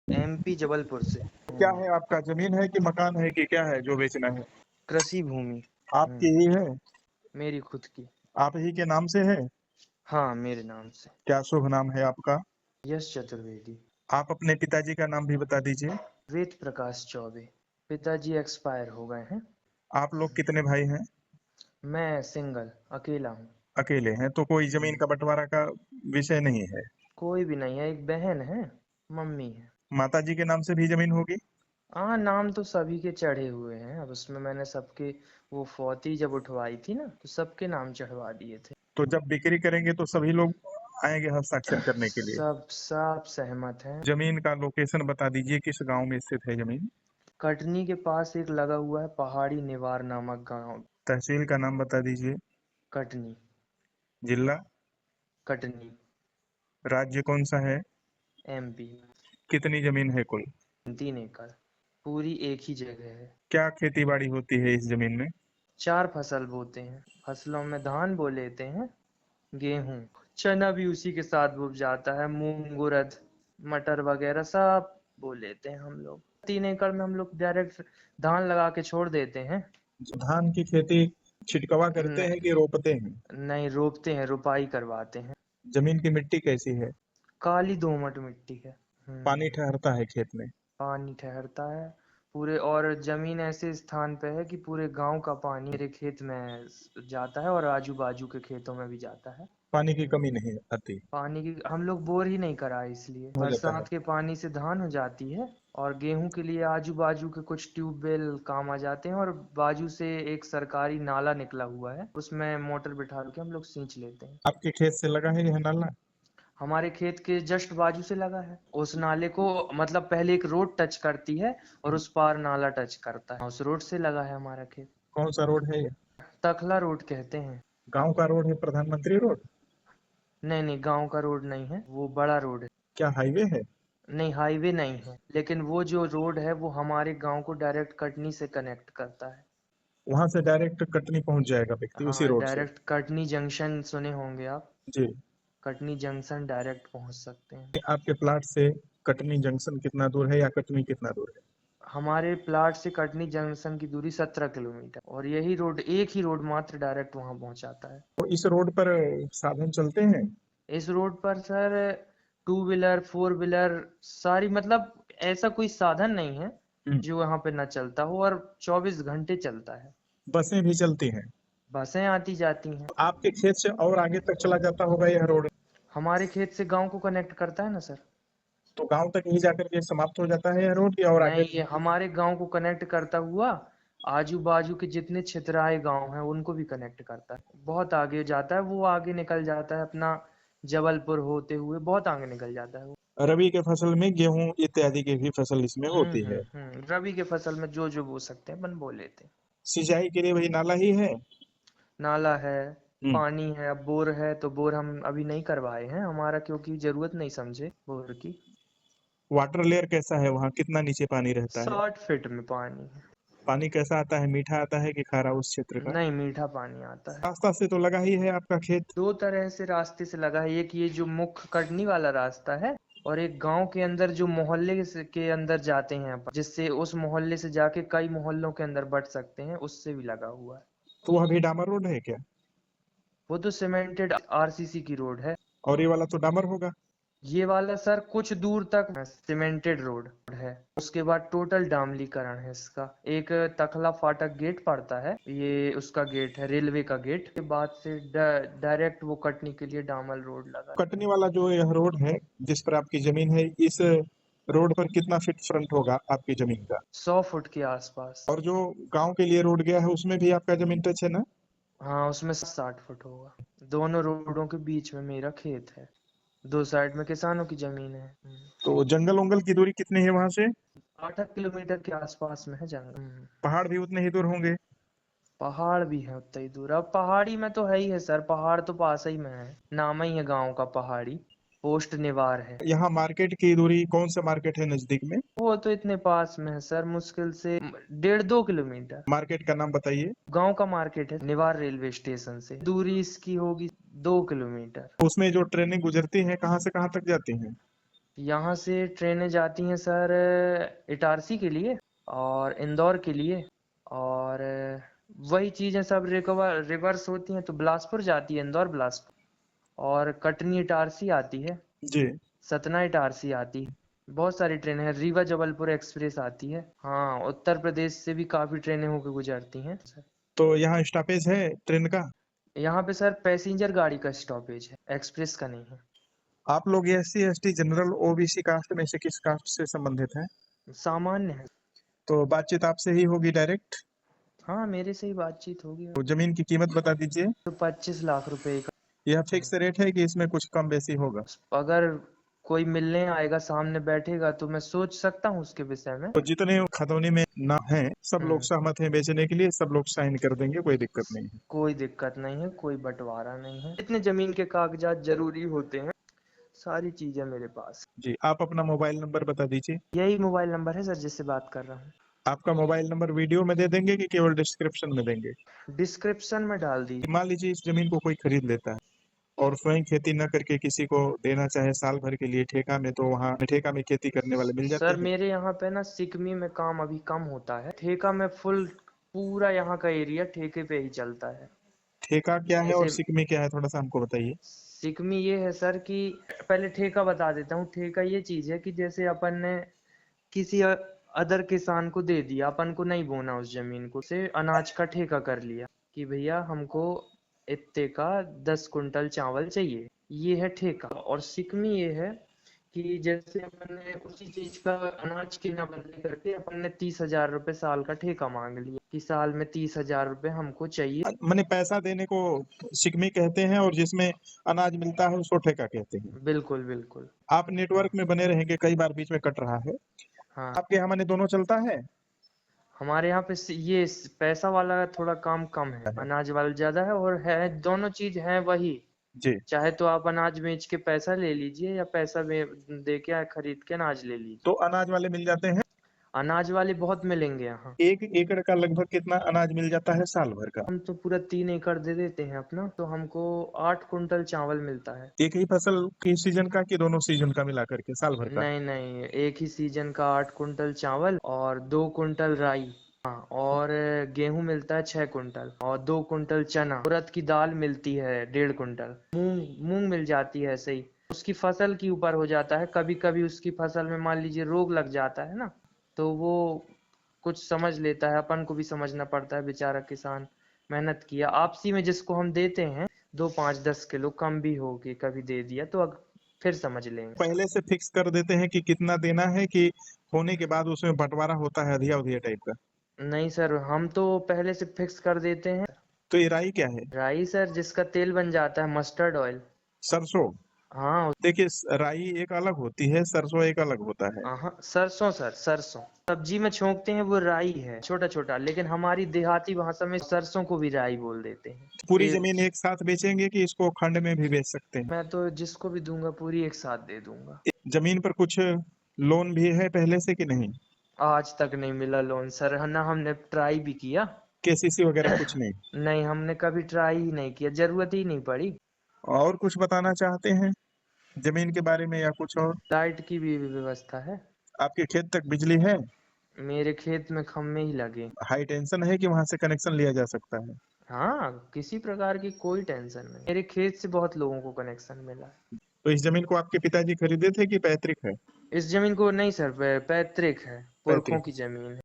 MP Jabalpur से। क्या है आपका, जमीन है कि मकान है कि क्या है जो बेचना है? कृषि भूमि। आपकी ही है? मेरी खुद की। आप ही के नाम से है? हाँ, मेरे नाम से। क्या शुभ नाम है आपका? यश चतुर्वेदी। आप अपने पिताजी का नाम भी बता दीजिए। वेद प्रकाश चौबे। पिताजी एक्सपायर हो गए हैं। आप लोग कितने भाई हैं? मैं सिंगल अकेला हूँ। अकेले हैं, तो कोई जमीन का बंटवारा का विषय नहीं है? कोई भी नहीं है, एक बहन है, मम्मी है। माता जी के नाम से भी जमीन होगी? हाँ, नाम तो सभी के चढ़े हुए हैं। अब उसमें मैंने सबके, वो फौती जब उठवाई थी ना, तो सबके नाम चढ़वा दिए थे। तो जब बिक्री करेंगे तो सभी लोग आएंगे हस्ताक्षर करने के लिए? सब सब सहमत हैं। जमीन का लोकेशन बता दीजिए, किस गांव में स्थित है जमीन? कटनी के पास एक लगा हुआ है पहाड़ी निवार नामक गांव। तहसील का नाम बता दीजिए। कटनी। जिला? कटनी। राज्य कौन सा है? एमपी। कितनी जमीन है कुल? 3 एकड़। पूरी एक ही जगह है। क्या खेती बाड़ी होती है इस जमीन में? 4 फसल बोते हैं। फसलों में धान बो लेते हैं, गेहूं, चना भी उसी के साथ बुप जाता है, मूंग उड़द मटर वगैरह सब बो लेते हैं हम लोग। 3 एकड़ में हम लोग डायरेक्ट धान लगा के छोड़ देते हैं। धान की खेती छिटकवा करते न, हैं कि रोपते हैं? नहीं, रोपते हैं, रुपाई करवाते हैं। जमीन की मिट्टी कैसी है? काली दोमट मिट्टी है। पानी ठहरता है खेत में? पानी ठहरता है पूरे, और जमीन ऐसे स्थान पे है कि पूरे गांव का पानी मेरे खेत में जाता है और आजू बाजू के खेतों में भी जाता है। पानी की कमी नहीं आती? पानी की हम लोग बोर ही नहीं कराए, इसलिए हो जाता है। बरसात के पानी से धान हो जाती है। और गेहूं के लिए आजू बाजू के कुछ ट्यूबवेल काम आ जाते हैं, और बाजू से एक सरकारी नाला निकला हुआ है, उसमें मोटर बिठा के हम लोग सींच लेते हैं। आपके खेत से लगा है यह नाला? हमारे खेत के जस्ट बाजू से लगा है। उस नाले को, मतलब पहले एक रोड टच करती है और उस पार नाला टच करता है, उस रोड से लगा है हमारा खेत। कौन सा रोड है ये? तखला रोड कहते हैं। गांव का रोड है, प्रधानमंत्री रोड? नहीं नहीं, गांव का रोड नहीं है, वो बड़ा रोड है। क्या हाईवे है? नहीं, हाईवे नहीं है, लेकिन वो जो रोड है वो हमारे गांव को डायरेक्ट कटनी से कनेक्ट करता है। वहां से डायरेक्ट कटनी पहुंच जाएगा व्यक्ति उसी हाँ, रोड से? डायरेक्ट कटनी जंक्शन सुने होंगे आप। जी। कटनी जंक्शन डायरेक्ट पहुंच सकते हैं। आपके प्लाट से कटनी जंक्शन कितना दूर है, या कटनी कितना दूर है? हमारे प्लाट से कटनी जंक्शन की दूरी 17 किलोमीटर, और यही रोड, एक ही रोड मात्र डायरेक्ट वहां पहुंचाता है। तो इस रोड पर साधन चलते हैं? इस रोड पर सर 2 व्हीलर 4 व्हीलर सारी, मतलब ऐसा कोई साधन नहीं है हम्म। जो यहाँ पे ना चलता हो, और 24 घंटे चलता है। बसें भी चलती हैं? बसें आती जाती हैं। आपके खेत से और आगे तक चला जाता होगा यह रोड? हमारे खेत से गांव को कनेक्ट करता है ना सर। तो गांव तक ही जाकर के समाप्त हो जाता है यह रोड, या और आगे? नहीं, ये हमारे गांव को कनेक्ट करता हुआ आजू बाजू के जितने छितराए गांव हैं उनको भी कनेक्ट करता है। बहुत आगे जाता है वो, आगे निकल जाता है अपना, जबलपुर होते हुए बहुत आगे निकल जाता है वो। रबी के फसल में गेहूं इत्यादि की भी फसल इसमें होती है? रबी के फसल में जो जो बो सकते हैं अपन बो लेते हैं। सिंचाई के लिए वही नाला ही है? नाला है, हम्म। पानी है, अब बोर है तो बोर हम अभी नहीं करवाए हैं हमारा, क्योंकि जरूरत नहीं समझे बोर की। वाटर लेयर कैसा है वहाँ, कितना नीचे पानी रहता है? 60 फीट में पानी है। पानी कैसा आता है, मीठा आता है कि खारा उस क्षेत्र का? नहीं, मीठा पानी आता है। रास्ता से तो लगा ही है आपका खेत? 2 तरह से रास्ते से लगा है, एक ये जो मुख्य कटनी वाला रास्ता है, और एक गांव के अंदर जो मोहल्ले के अंदर जाते हैं अपन, जिससे उस मोहल्ले से जाके कई मोहल्लों के अंदर बढ़ सकते हैं, उससे भी लगा हुआ है। तो वह भी डामर रोड है क्या? वो तो सीमेंटेड आरसीसी की रोड है। और ये वाला तो डामर होगा? ये वाला सर कुछ दूर तक सीमेंटेड रोड है, उसके बाद टोटल डामलीकरण है इसका। एक तखला फाटक गेट पड़ता है, ये उसका गेट है, रेलवे का गेट के बाद से डायरेक्ट वो कटनी के लिए डामल रोड लगा। कटनी वाला जो यह रोड है जिस पर आपकी जमीन है, इस रोड पर कितना फीट फ्रंट होगा आपकी जमीन का? 100 फुट के आसपास। और जो गांव के लिए रोड गया है उसमें भी आपका जमीन टच है ना? हाँ, उसमें 60 फुट होगा। दोनों रोडों के बीच में मेरा खेत है, 2 साइड में किसानों की जमीन है। तो जंगल उंगल की दूरी कितनी है वहां से? 8 किलोमीटर के आसपास में है जंगल। पहाड़ भी उतने ही दूर होंगे? पहाड़ भी है उतना ही दूर। अब पहाड़ी में तो है ही है सर, पहाड़ तो पास ही में है, नाम ही है गांव का पहाड़ी। पोस्ट निवार है। यहाँ मार्केट की दूरी, कौन सा मार्केट है नजदीक में? वो तो इतने पास में है सर, मुश्किल से 1.5 2 किलोमीटर। मार्केट का नाम बताइए। गांव का मार्केट है निवार रेलवे स्टेशन से, दूरी इसकी होगी 2 किलोमीटर। उसमें जो ट्रेनें गुजरती हैं कहाँ से कहाँ तक जाती हैं? यहाँ से ट्रेनें जाती हैं सर इटारसी के लिए और इंदौर के लिए, और वही चीज़ें सब रिवर्स होती हैं, तो बिलासपुर जाती है, इंदौर बिलासपुर, और कटनी इटारसी आती है, जी। सतना इटारसी आती है। बहुत सारी ट्रेनें हैं, रीवा जबलपुर एक्सप्रेस आती है। हाँ, उत्तर प्रदेश से भी काफ़ी ट्रेनें होकर गुजरती हैं सर। तो यहाँ स्टॉपेज है ट्रेन का? यहाँ पे सर पैसेंजर गाड़ी का स्टॉपेज है, एक्सप्रेस का नहीं है। आप लोग SC ST general OBC caste में से किस कास्ट से संबंधित हैं? सामान्य है। तो बातचीत आपसे ही होगी डायरेक्ट? हाँ, मेरे से ही बातचीत होगी। तो जमीन की कीमत बता दीजिए। तो 25 लाख रुपए का। यह फिक्स रेट है कि इसमें कुछ कम बेसी होगा? अगर कोई मिलने आएगा, सामने बैठेगा, तो मैं सोच सकता हूँ उसके विषय में। तो जितने खतौनी में ना है सब लोग हम्म सहमत हैं बेचने के लिए, सब लोग साइन कर देंगे, कोई दिक्कत नहीं है। कोई दिक्कत नहीं है, कोई बंटवारा नहीं है। इतने जमीन के कागजात जरूरी होते हैं, सारी चीजें मेरे पास। जी, आप अपना मोबाइल नंबर बता दीजिए। यही मोबाइल नंबर है सर जिससे बात कर रहा हूँ। आपका मोबाइल नंबर वीडियो में दे देंगे कि केवल डिस्क्रिप्शन में देंगे? डिस्क्रिप्शन में डाल दीजिए। मान लीजिए इस जमीन को कोई खरीद लेता है और स्वयं खेती न करके किसी को देना चाहे साल भर के लिए ठेका में, तो वहाँ ठेका में खेती करने वाले मिल जाते सर हैं? मेरे यहाँ पे ना सिकमी में काम अभी कम होता है, ठेका में फुल पूरा यहाँ का एरिया ठेके पे ही चलता है। ठेका क्या है और जैसे सिकमी क्या है, थोड़ा सा हमको बताइए। सिकमी ये है सर कि पहले ठेका बता देता हूँ। ठेका ये चीज है कि जैसे अपन ने किसी अदर किसान को दे दिया, अपन को नहीं बोना उस जमीन को, से अनाज का ठेका कर लिया कि भैया हमको इत्ते का 10 कुंटल चावल चाहिए, ये है ठेका। और सिकमी ये है कि जैसे अपन ने उसी चीज का अनाज की ना बदली करके अपन ने 30,000 रुपये साल का ठेका मांग लिया कि साल में 30,000 रुपये हमको चाहिए। मैंने पैसा देने को सिकमी कहते हैं और जिसमें अनाज मिलता है उसको ठेका कहते हैं। बिल्कुल बिल्कुल। आप हाँ नेटवर्क में बने रहेंगे, कई बार बीच में कट रहा है। हाँ। आपके यहाँ माने दोनों चलता है? हमारे यहाँ पे ये पैसा वाला थोड़ा काम कम है, अनाज वाला ज्यादा है, और है दोनों चीज है वही। जी। चाहे तो आप अनाज बेच के पैसा ले लीजिए, या पैसा दे के खरीद के अनाज ले लीजिए। तो अनाज वाले मिल जाते हैं? अनाज वाले बहुत मिलेंगे यहाँ। 1 एकड़ का लगभग कितना अनाज मिल जाता है साल भर का? हम तो पूरा 3 एकड़ दे देते हैं अपना, तो हमको 8 कुंटल चावल मिलता है। एक ही फसल की सीजन का कि दोनों सीजन का मिला करके साल भर का? नहीं नहीं, एक ही सीजन का 8 कुंटल चावल और 2 कुंटल राई। हाँ, और गेहूं मिलता है 6 कुंटल, और 2 कुंटल चना। उड़द की दाल मिलती है 1.5 कुंटल। मूंग मूंग मिल जाती है ऐसे ही। उसकी फसल के ऊपर हो जाता है, कभी कभी उसकी फसल में मान लीजिए रोग लग जाता है ना, तो वो कुछ समझ लेता है, अपन को भी समझना पड़ता है, बेचारा किसान मेहनत किया। आपसी में जिसको हम देते हैं 2, 5, 10 किलो कम भी हो के कभी दे दिया तो फिर समझ लेंगे। पहले से फिक्स कर देते हैं कि कितना देना है, कि होने के बाद उसमें बंटवारा होता है अधिया उधिया टाइप का? नहीं सर, हम तो पहले से फिक्स कर देते हैं। तो ये राई क्या है? राई सर जिसका तेल बन जाता है, मस्टर्ड ऑयल। सरसों? हाँ। देखिए राई एक अलग होती है, सरसों एक अलग होता है। हाँ सरसों सर, सरसों सब्जी में छोंकते हैं वो राई है, छोटा छोटा, लेकिन हमारी देहाती भाषा में सरसों को भी राई बोल देते हैं। पूरी ये जमीन एक साथ बेचेंगे कि इसको खंड में भी बेच सकते हैं? मैं तो जिसको भी दूंगा पूरी एक साथ दे दूंगा। जमीन पर कुछ लोन भी है पहले से कि नहीं? आज तक नहीं मिला लोन सर, ना हमने ट्राई भी किया। केसीसी वगैरह कुछ नहीं? नहीं, हमने कभी ट्राई ही नहीं किया, जरूरत ही नहीं पड़ी। और कुछ बताना चाहते हैं जमीन के बारे में या कुछ और? लाइट की भी व्यवस्था है। आपके खेत तक बिजली है? मेरे खेत में खम्भे ही लगे। हाई टेंशन है कि वहां से कनेक्शन लिया जा सकता है? हाँ, किसी प्रकार की कोई टेंशन नहीं, मेरे खेत से बहुत लोगों को कनेक्शन मिला है। तो इस जमीन को आपके पिताजी खरीदे थे कि पैतृक है? इस जमीन को नहीं सर, पैतृक है, पुरखों पैतृक। की जमीन है।